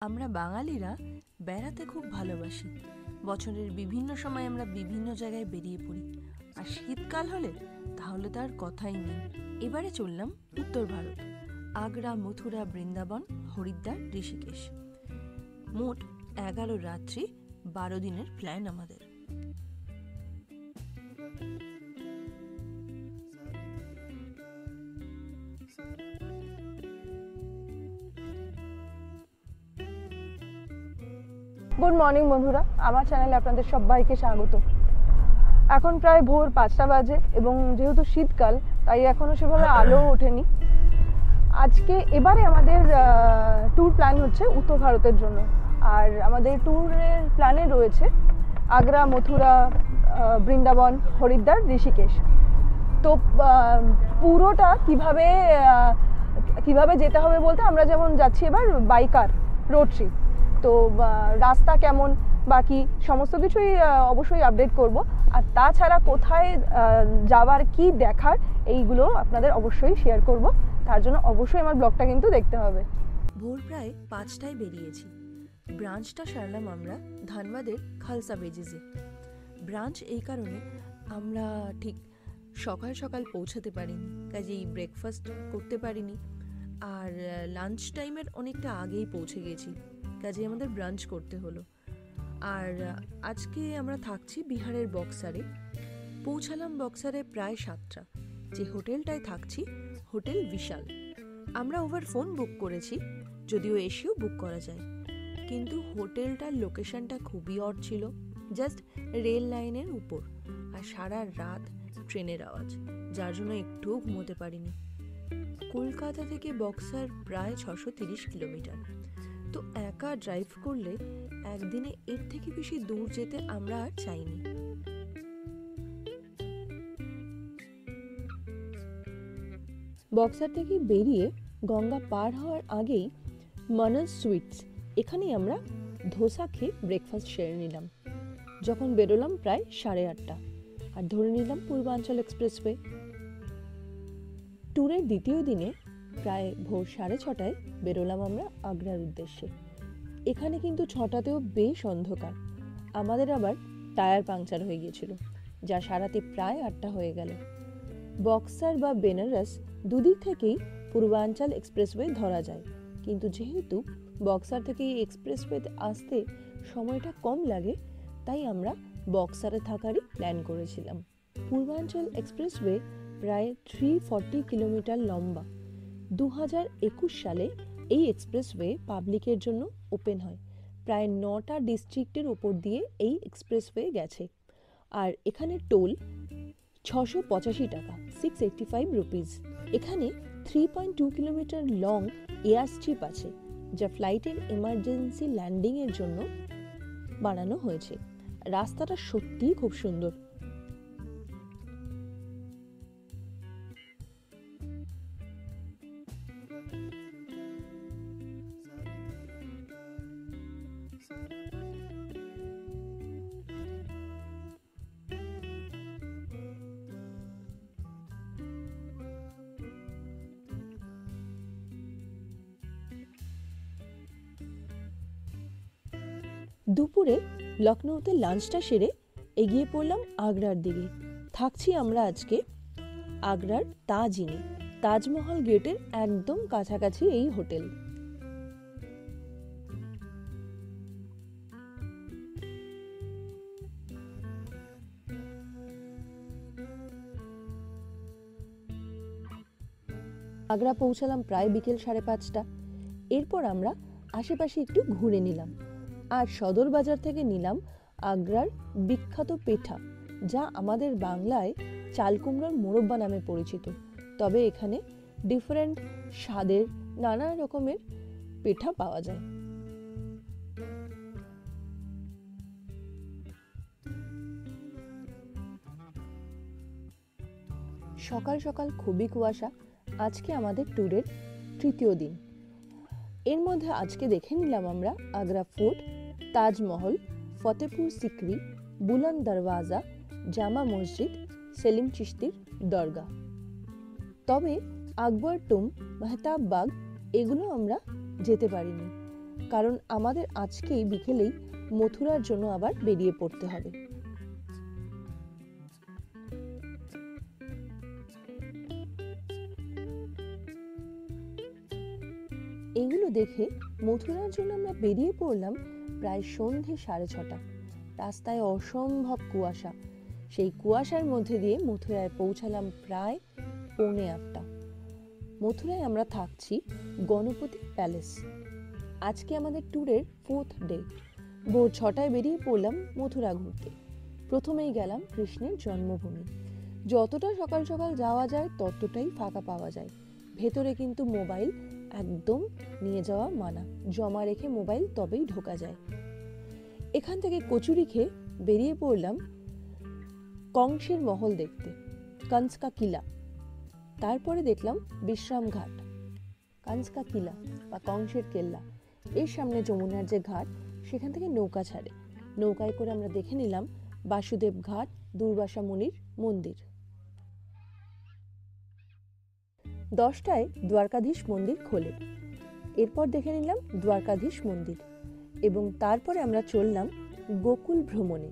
আমরা বাঙালিরা বেড়াতে খুব ভালোবাসি। বছরের বিভিন্ন সময় আমরা বিভিন্ন জায়গায় বেরিয়ে পড়ি, আর শীতকাল হলে তাহলে তার কথাই নেই। এবারে চললাম উত্তর ভারত, আগ্রা, মথুরা, বৃন্দাবন, হরিদ্বার, ঋষিকেশ। মোট 11 রাত্রি 12 দিনের প্ল্যান আমাদের। গুড মর্নিং বন্ধুরা, আমার চ্যানেলে আপনাদের সবাইকে স্বাগত। এখন প্রায় ভোর 5টা বাজে এবং যেহেতু শীতকাল তাই এখনও সেভাবে আলো ওঠেনি। আজকে এবারে আমাদের ট্যুর প্ল্যান হচ্ছে উত্তর ভারতের জন্য, আর আমাদের ট্যুরের প্ল্যানে রয়েছে আগ্রা, মথুরা, বৃন্দাবন, হরিদ্বার, ঋষিকেশ। তো পুরোটা কিভাবে যেতে হবে বলতে, আমরা যেমন যাচ্ছি এবার বাইকার রোড ট্রিপ, তো রাস্তা কেমন বাকি সমস্ত কিছুই অবশ্যই আপডেট করব। আর তাছাড়া কোথায় যাওয়ার কি দেখার এইগুলো আপনাদের অবশ্যই শেয়ার করব, তার জন্য অবশ্যই আমার ব্লগটা কিন্তু দেখতে হবে। ভোর প্রায় 5টায় বেরিয়েছি। ব্রাঞ্চটা সারলাম আমরা ধানবাদের খালসা বেজেসে। ব্রাঞ্চ এই কারণে আমরা ঠিক সকাল সকাল পৌঁছাতে পারিনি, কাজেই ব্রেকফাস্ট করতে পারিনি, আর লাঞ্চ টাইমের অনেকটা আগেই পৌঁছে গেছি, কাজে আমাদের ব্রাঞ্চ করতে হলো। আর আজকে আমরা থাকছি বিহারের বক্সারে। পৌঁছালাম বক্সারে প্রায় 7টা। যে হোটেলটায় থাকছি হোটেল বিশাল। আমরা ওভার ফোন বুক করেছি, যদিও এসেও বুক করা যায়, কিন্তু হোটেলটার লোকেশনটা খুবই অড ছিল, জাস্ট রেল লাইনের উপর, আর সারা রাত ট্রেনের আওয়াজ, যার জন্য একটুও ঘুমোতে পারিনি। কলকাতা থেকে বক্সার প্রায় 630 কিলোমিটার। তো একা ড্রাইভ করলে একদিনে এর থেকে বেশি দূর যেতে আমরা আর চাইনি। বক্সার থেকে বেরিয়ে গঙ্গা পার হওয়ার আগেই মানাস সুইটস, এখানেই আমরা ধোসা খেয়ে ব্রেকফাস্ট সেরে নিলাম। যখন বেরোলাম প্রায় 8:30, আর ধরে নিলাম পূর্বাঞ্চল এক্সপ্রেসওয়ে। ট্যুরের দ্বিতীয় দিনে প্রায় ভোর 6:30টায় বেরোলাম আমরা আগ্রার উদ্দেশ্যে। এখানে কিন্তু 6টাতেও বেশ অন্ধকার। আমাদের আবার টায়ার পাংচার হয়ে গিয়েছিল, যা সারাতে প্রায় 8টা হয়ে গেল। বক্সার বা বেনারস দুদিক থেকেই পূর্বাঞ্চল এক্সপ্রেসওয়ে ধরা যায়, কিন্তু যেহেতু বক্সার থেকে এই এক্সপ্রেসওয়েতে আসতে সময়টা কম লাগে, তাই আমরা বক্সারে থাকারই প্ল্যান করেছিলাম। পূর্বাঞ্চল এক্সপ্রেসওয়ে প্রায় 340 কিলোমিটার লম্বা। 2021 সালে এই এক্সপ্রেসওয়ে পাবলিকের জন্য ওপেন হয়। প্রায় 9টা ডিস্ট্রিক্টের ওপর দিয়ে এই এক্সপ্রেসওয়ে গেছে, আর এখানে টোল 685 টাকা, 685 রুপিস। এখানে 3.2 কিলোমিটার লং এয়ার স্ট্রিপ আছে, যা ফ্লাইটের এমার্জেন্সি ল্যান্ডিংয়ের জন্য বানানো হয়েছে। রাস্তাটা সত্যিই খুব সুন্দর। দুপুরে লখনৌতে লাঞ্চটা সেরে এগিয়ে পড়লাম আগ্রার দিকে। থাকছি আমরা আজকে আগ্রার তাজ-ইনে, তাজমহল গেটের একদম কাছাকাছি এই হোটেল। আগ্রা পৌঁছালাম প্রায় বিকেল 5:30টা। এরপর আমরা আশেপাশে একটু ঘুরে নিলাম, আর সদর বাজার থেকে নিলাম আগ্রার বিখ্যাত পেঠা, যা আমাদের বাংলায় চালকুমড়োর মোরব্বা নামে পরিচিত, তবে এখানে ডিফারেন্ট স্বাদের নানা রকমের পেঠা পাওয়া যায়। সকাল সকাল খুবই কুয়াশা। আজকে আমাদের ট্যুরের তৃতীয় দিন। এর মধ্যে আজকে দেখে নিলাম আমরা আগ্রা ফোর্ট, তাজমহল, ফতেপুর সিকরি, বুলন্দ দরওয়াজা, জামা মসজিদ, সেলিম চিশতির দরগা। তবে আকবর টুম, মেহতাব বাগ এগুলো আমরা যেতে পারিনি। কারণ আমাদের আজকেই বিকেলেই মথুরার জন্য আবার বেরিয়ে পড়তে হবে। এগুলো দেখে মথুরার জন্য আমরা বেরিয়ে পড়লাম প্রায় সন্ধে 6:30। রাস্তায় অসম্ভব কুয়াশা, সেই কুয়াশার মধ্যে দিয়ে মথুরায় পৌঁছালাম প্রায় 7:45। মথুরায় আমরা থাকছি গণপতি প্যালেস। আজকে আমাদের ট্যুরের 4th ডে। ভোর 6টায় বেরিয়ে পড়লাম মথুরা ঘুরতে। প্রথমেই গেলাম কৃষ্ণের জন্মভূমি। যতটা সকাল সকাল যাওয়া যায় ততটাই ফাঁকা পাওয়া যায়। ভেতরে কিন্তু মোবাইল একদম নিয়ে যাওয়া মানা, জমা রেখে মোবাইল তবেই ঢোকা যায়। এখান থেকে কচুরি খেয়ে বেরিয়ে পড়লাম কংসের মহল দেখতে, কনস্কা কিলা। তারপরে দেখলাম বিশ্রাম ঘাট। কনস্কা কিলা বা কংসের কেল্লা, এর সামনে যমুনার যে ঘাট, সেখান থেকে নৌকা ছাড়ে। নৌকায় করে আমরা দেখে নিলাম বাসুদেব ঘাট, দুর্বাসা মুনির মন্দির। 10টায় দ্বারকাধীশ মন্দির খোলে। এরপর দেখে নিলাম দ্বারকাধীশ মন্দির এবং তারপরে আমরা চললাম গোকুল ভ্রমণে।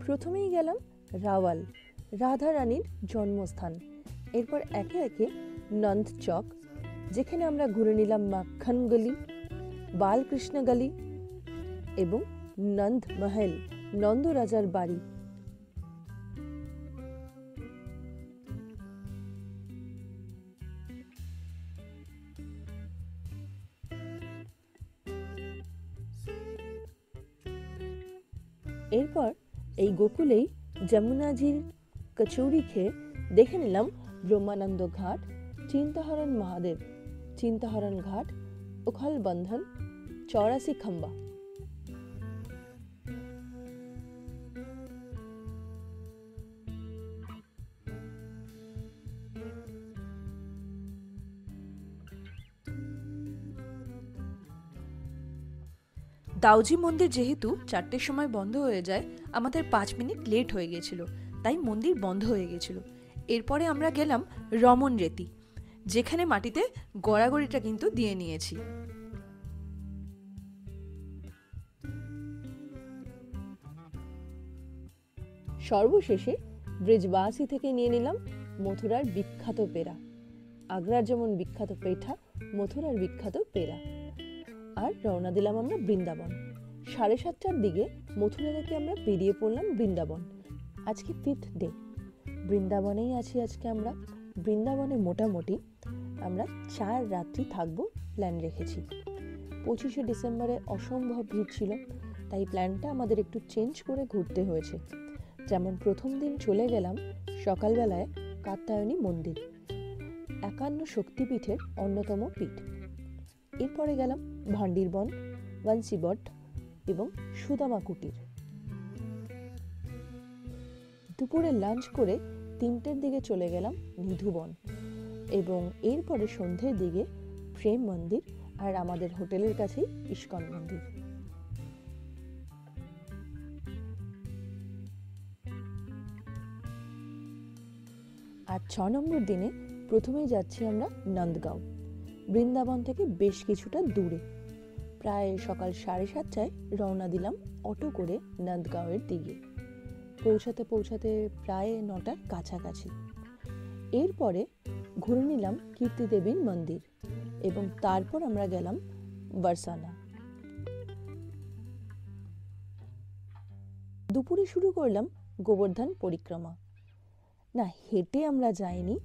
প্রথমেই গেলাম রাওয়াল, রাধা রানীর জন্মস্থান। এরপর একে একে নন্দ চক, যেখানে আমরা ঘুরে নিলাম মাখন গলি, বালকৃষ্ণ গলি এবং নন্দ মহল, নন্দ রাজার বাড়ি। এরপর এই গোকুলেই যমুনাজির কচৌরি খেয়ে দেখে নিলাম ব্রহ্মানন্দ ঘাট, চিন্তাহরণ মহাদেব, চিন্তাহরণ ঘাট, উখল বন্ধন, 84 খম্বা। দাউজি মন্দির যেহেতু 4টের সময় বন্ধ হয়ে যায়, আমাদের 5 মিনিট লেট হয়ে গেছিল, তাই মন্দির বন্ধ হয়ে গেছিল। এরপরে আমরা গেলাম রমন রেতি, যেখানে মাটিতে গড়াগড়িটা কিন্তু দিয়ে নিয়েছি। সর্বশেষে ব্রিজবাসী থেকে নিয়ে নিলাম মথুরার বিখ্যাত পেড়া। আগ্রার যেমন বিখ্যাত পেঠা, মথুরার বিখ্যাত পেড়া। আর রওনা দিলাম আমরা বৃন্দাবন। 7:30টার দিকে মথুরা থেকে আমরা বেরিয়ে পড়লাম বৃন্দাবন। আজকে 5th ডে। বৃন্দাবনেই আছি আজকে আমরা। বৃন্দাবনে মোটামুটি আমরা 4 রাত্রি থাকবো প্ল্যান রেখেছি। 25শে ডিসেম্বরে অসম্ভব ভিড় ছিল, তাই প্ল্যানটা আমাদের একটু চেঞ্জ করে ঘুরতে হয়েছে। যেমন প্রথম দিন চলে গেলাম সকালবেলায় কাত্যায়নী মন্দির, 51 শক্তিপীঠের অন্যতম পীঠ। এরপরে গেলাম ভান্ডিরবন, বংশীবট এবং সুদামা কুটির। দুপুরে লাঞ্চ করে 3টের দিকে চলে গেলাম নিধুবন এবং এরপরে সন্ধ্যের দিকে প্রেম মন্দির আর আমাদের হোটেলের কাছেই ইস্কন মন্দির। আর 6 নম্বর দিনে প্রথমেই যাচ্ছি আমরা নন্দগাঁও, বৃন্দাবন থেকে বেশ কিছুটা দূরে। প্রায় সকাল 7:30টায় রওনা দিলাম অটো করে নন্দগাঁওয়ের দিকে। পৌঁছাতে পৌঁছাতে প্রায় 9টার কাছাকাছি। এরপরে ঘুরে নিলাম কীর্তি দেবীর মন্দির এবং তারপর আমরা গেলাম বারসানা। দুপুরে শুরু করলাম গোবর্ধন পরিক্রমা। না, হেঁটে আমরা যাইনি,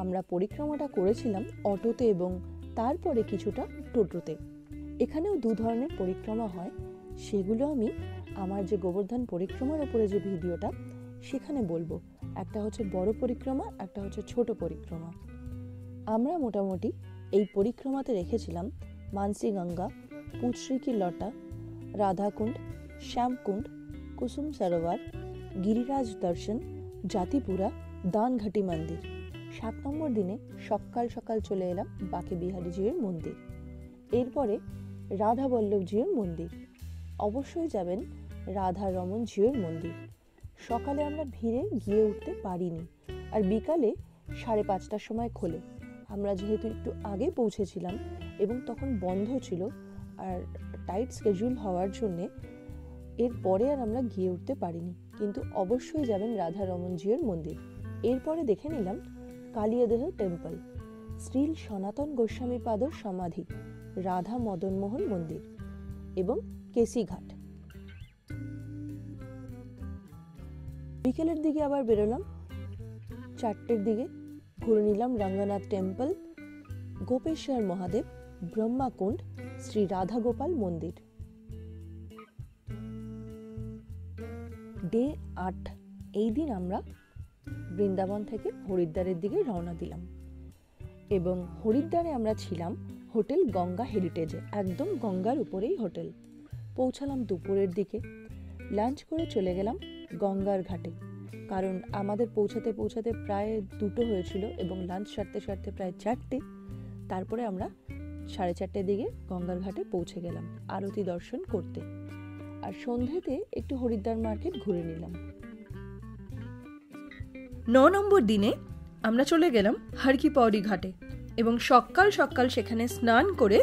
আমরা পরিক্রমাটা করেছিলাম অটোতে এবং তারপরে কিছুটা টোটোতে। এখানেও 2 ধরনের পরিক্রমা হয়, সেগুলো আমি আমার যে গোবর্ধন পরিক্রমার উপরে যে ভিডিওটা, সেখানে বলবো। একটা হচ্ছে বড় পরিক্রমা, একটা হচ্ছে ছোট পরিক্রমা। আমরা মোটামুটি এই পরিক্রমাতে রেখেছিলাম মানসী গঙ্গা, পুচরি কি লটা, রাধাকুণ্ড, শ্যামকুণ্ড, কুসুম সরোবর, গিরিরাজ দর্শন, জাতিপুরা, দানঘাটি মন্দির। 7 নম্বর দিনে সকাল সকাল চলে এলাম বাকে বিহারীজির মন্দির। এরপরে রাধা বল্লভজির মন্দির। অবশ্যই যাবেন রাধা রমন জিউর মন্দির। সকালে আমরা ভিড়ে গিয়ে উঠতে পারিনি, আর বিকালে 5:30টার সময় খোলে। আমরা যেহেতু একটু আগে পৌঁছেছিলাম এবং তখন বন্ধ ছিল আর টাইট স্কেডিউল হওয়ার জন্যে এরপরে আর আমরা গিয়ে উঠতে পারিনি, কিন্তু অবশ্যই যাবেন রাধা রমনজির মন্দির। এরপরে দেখে নিলাম কালিয়াদেহ টেম্পল, শ্রী সনাতন গোস্বামী পাদর সমাধি, রাধা মদনমোহন মন্দির এবং কেসি ঘাট। বিকেলের দিকে আবার বেরোলাম, 4টের দিকে ঘুরে নিলাম রঙ্গনাথ টেম্পল, গোপেশ্বর মহাদেব, ব্রহ্মাকুণ্ড, শ্রী রাধা গোপাল মন্দির। ডে 8 এই দিন আমরা বৃন্দাবন থেকে হরিদ্বারের দিকে রওনা দিলাম এবং হরিদ্বারে আমরা ছিলাম হোটেল গঙ্গা হেরিটেজে, একদম গঙ্গার উপরেই হোটেল। পৌঁছালাম দুপুরের দিকে, লাঞ্চ করে চলে গেলাম গঙ্গার ঘাটে, কারণ আমাদের পৌঁছাতে পৌঁছাতে প্রায় 2টো হয়েছিল এবং লাঞ্চ সারতে সারতে প্রায় 4টে। তারপরে আমরা 4:30টার দিকে গঙ্গার ঘাটে পৌঁছে গেলাম আরতি দর্শন করতে, আর সন্ধ্যেতে একটু হরিদ্বার মার্কেট ঘুরে নিলাম। 9 নম্বর দিনে আমরা চলে গেলাম হরকি পৌড়ি ঘাটে এবং সকাল সকাল সেখানে স্নান করে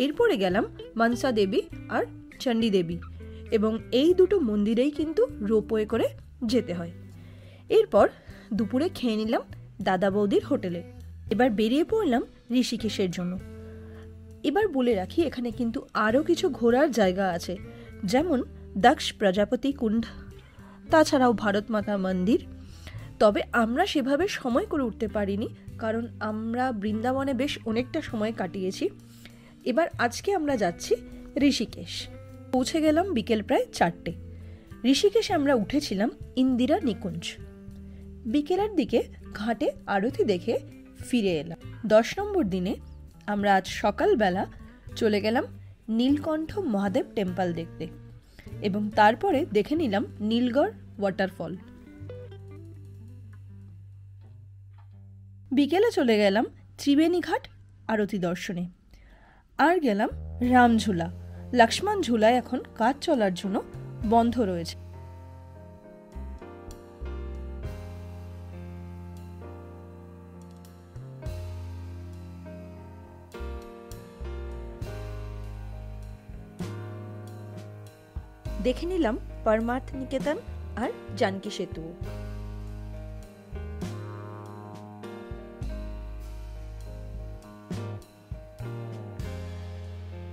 এরপরে গেলাম মনসা দেবী আর চণ্ডী দেবী, এবং এই দুটো মন্দিরেই কিন্তু রোপওয়ে করে যেতে হয়। এরপর দুপুরে খেয়ে নিলাম দাদা বৌদির হোটেলে। এবার বেরিয়ে পড়লাম ঋষিকেশের জন্য। এবার বলে রাখি, এখানে কিন্তু আরও কিছু ঘোরার জায়গা আছে, যেমন দক্ষ প্রজাপতি কুণ্ড, তাছাড়াও ভারত মাতা মন্দির। তবে আমরা সেভাবে সময় করে উঠতে পারিনি, কারণ আমরা বৃন্দাবনে বেশ অনেকটা সময় কাটিয়েছি। এবার আজকে আমরা যাচ্ছি ঋষিকেশ। পৌঁছে গেলাম বিকেল প্রায় 4টে। ঋষিকেশে আমরা উঠেছিলাম ইন্দিরা নিকুঞ্জ। বিকেলের দিকে ঘাটে আরতি দেখে ফিরে এলাম। 10 নম্বর দিনে আমরা আজ সকালবেলা চলে গেলাম নীলকণ্ঠ মহাদেব টেম্পল দেখতে এবং তারপরে দেখে নিলাম নীলগড় ওয়াটারফল। বিকেলে চলে গেলাম ত্রিবেণী ঘাট আরতি দর্শনে, আর গেলাম রামঝুলা। লক্ষ্মণ ঝুলায় এখন কাজ চলার জন্য বন্ধ রয়েছে। দেখে নিলাম পরমার্থ নিকেতন আর জানকী সেতু।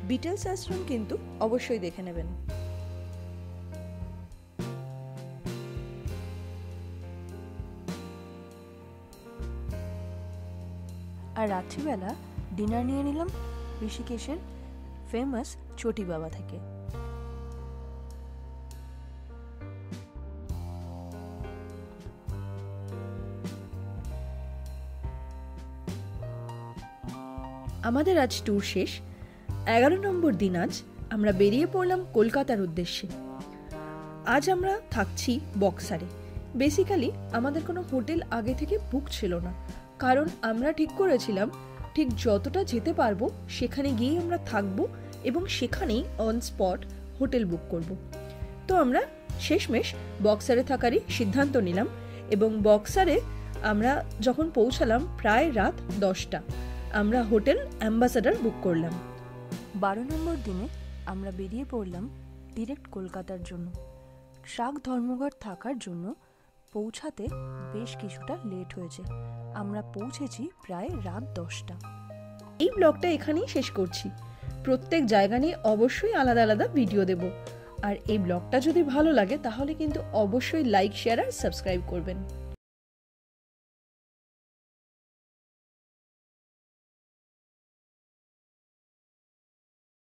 বিটলস আশ্রম কিন্তু অবশ্যই দেখে নেবেন। আর রাত্রিবেলা ডিনার নিয়ে নিলাম ঋষিকেশের ফেমাস চটি বাবা থেকে। আমাদের আজ ট্যুর শেষ। 11 নম্বর দিন আজ আমরা বেরিয়ে পড়লাম কলকাতার উদ্দেশ্যে। আজ আমরা থাকছি বক্সারে। বেসিক্যালি আমাদের কোনো হোটেল আগে থেকে বুক ছিল না, কারণ আমরা ঠিক করেছিলাম ঠিক যতটা যেতে পারবো সেখানে গিয়েই আমরা থাকবো এবং সেখানেই অন স্পট হোটেল বুক করব। তো আমরা শেষমেশ বক্সারে থাকারই সিদ্ধান্ত নিলাম এবং বক্সারে আমরা যখন পৌঁছালাম প্রায় রাত 10টা। আমরা হোটেল অ্যাম্বাসাডার বুক করলাম। 12 নম্বর দিনে আমরা বেরিয়ে পড়লাম ডিরেক্ট কলকাতার জন্য। ট্রাক ধর্মঘট থাকার জন্য পৌঁছাতে বেশ কিছুটা লেট হয়েছে। আমরা পৌঁছেছি প্রায় রাত 10টা। এই ব্লগটা এখানেই শেষ করছি। প্রত্যেক জায়গা নিয়ে অবশ্যই আলাদা আলাদা ভিডিও দেব। আর এই ব্লগটা যদি ভালো লাগে তাহলে কিন্তু অবশ্যই লাইক, শেয়ার আর সাবস্ক্রাইব করবেন।